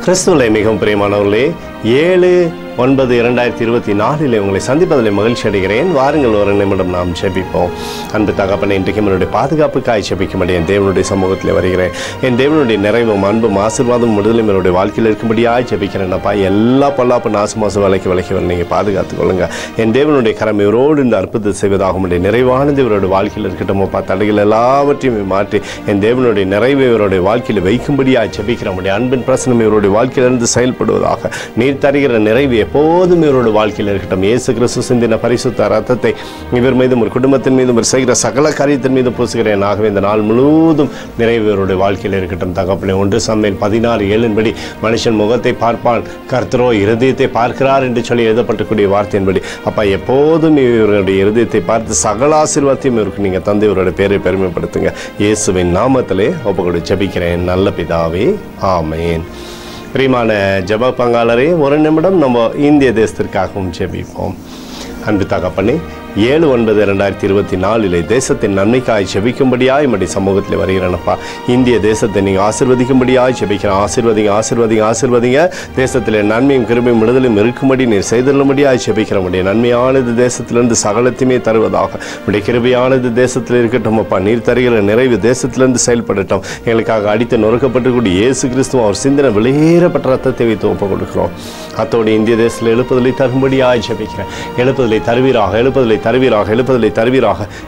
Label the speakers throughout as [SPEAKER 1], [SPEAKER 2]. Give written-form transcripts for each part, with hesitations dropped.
[SPEAKER 1] கிறிஸ்துவிலே மிகவும் பிரியமானவர்களே, 7/9/2024 உங்களை சந்திப்பதில் மகிழ்ச்சி அடைகிறேன். வாருங்கள், ஒரு நிமிடம் நாம் ஜெபிப்போம். அன்பு தகப்பனே, இன்றைக்கு என்னுடைய பாதுகாப்புக்காய் ஜெபிக்கும்படி என் தேவனுடைய சமூகத்தில் வருகிறேன். என் தேவனுடைய நிறைவும் அன்பும் ஆசீர்வாதம் விடுதலும் என்னுடைய வாழ்க்கையில் இருக்கும்படியாக ஜெபிக்கிறேன். அப்பா, எல்லா பொல்லாப்பு நாசமாசம் விலைக்கு நீங்கள் பாதுகாத்துக் கொள்ளுங்க. என் தேவனுடைய கரம் இவரோடு இந்த அற்புதத்தை செய்வதாகும். நிறைவானது இவருடைய வாழ்க்கையில் இருக்கட்டும். அப்பா, தடைகள் எல்லாவற்றையும் மாற்றி என் தேவனுடைய நிறைவை இவருடைய வாழ்க்கையில் வைக்கும்படியாக ஜெபிக்கிறோம். அன்பின் பிரசனம் இவருடைய வாழ்க்கையிலிருந்து செயல்படுவதாக. நீர் தருகிற நிறைவு எப்போதும் இவருடைய வாழ்க்கையில் இருக்கட்டும். இயேசு கிறிஸ்து சிந்தின பரிசுத்த ரத்தத்தை இவர் மீதும் ஒரு குடும்பத்தின் மீதும் ஒரு செய்கிற சகல காரியத்தின் மீது பூசுகிறேன். ஆகவே இந்த நாள் முழுவதும் நிறைவு இவருடைய வாழ்க்கையில் இருக்கட்டும். தகப்பனே, 1 சாமுவேல் 16:7 மனுஷன் முகத்தை பார்ப்பான், கர்த்தரோ இருதயத்தை பார்க்கிறார் என்று சொல்லி எழுதப்பட்டக்கூடிய வார்த்தையின்படி அப்பா, எப்போதும் இவருடைய இருதயத்தை பார்த்து சகல ஆசீர்வாதத்தையும் இவருக்கு நீங்கள் தந்து இவருடைய பேரை பெருமைப்படுத்துங்க. இயேசுவின் நாமத்திலே ஒப்புக்கொடு ஜெபிக்கிறேன் நல்ல பிதாவே, ஆமென். பிரியமான ஜெப பங்காளரே, ஒரு நிமிடம் நம்ம இந்திய தேசத்திற்காகவும் ஜெபிப்போம். அன்பு தகப்பனே, 7/9/2024 தேசத்தின் நன்மைக்காய் ஜெபிக்கும்படியாய் மடி சமூகத்தில் வருகிறேனப்பா. இந்திய தேசத்தை நீங்கள் ஆசீர்வதிக்கும்படியாய் ஜெபிக்கிறேன். ஆசீர்வதிங்க. தேசத்தில் நன்மையும் கிருபையும் விடுதலும் இருக்கும்படி நீர் செய்துள்ளபடியாய் ஜெபிக்கிறோம். நன்மையானது தேசத்திலிருந்து சகலத்தையுமே தருவதாக. உடைய கிருபையானது தேசத்தில் இருக்கட்டும். அப்பா, நீர் தருகிற நிறைவு தேசத்திலிருந்து செயல்படட்டும். எங்களுக்காக அடித்து நொறுக்கப்பட்டுக்கூடிய இயேசு கிறிஸ்துவ அவர் சிந்தனை வெளியேறப்பட்ட ரத்தத்தை வைத்து ஒப்புக் கொடுக்கிறோம். அத்தோடு இந்திய தேசத்தில் எழுப்புதலை தரும்படியாய் ஜெபிக்கிறேன். எழுப்புதலை தருவீராக.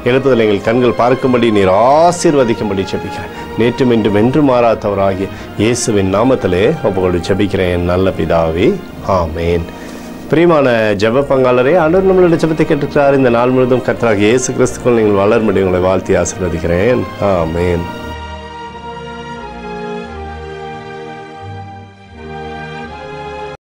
[SPEAKER 1] எழுப்புதலை எங்கள் கண்கள் பார்க்கும்படி நீர் ஆசீர்வதிக்கும்படி ஜெபிக்கிறேன். நேற்றும் இன்றும் என்று மாறாதவராகிய இயேசுவின் நாமத்திலே ஒப்புக்கொண்டு ஜெபிக்கிறேன் நல்ல பிதாவே, ஆமென். பிரியமான ஜெப பங்காளரே, ஆண்டவர் நம்மளுடைய ஜெபத்தை கேட்டுக்கிறார். இந்த நாள் முழுவதும் கர்த்தராகிய இயேசு கிறிஸ்துக்குள் நீங்கள் வளரும்படி உங்களை வாழ்த்தி ஆசீர்வதிக்கிறேன். ஆமென்.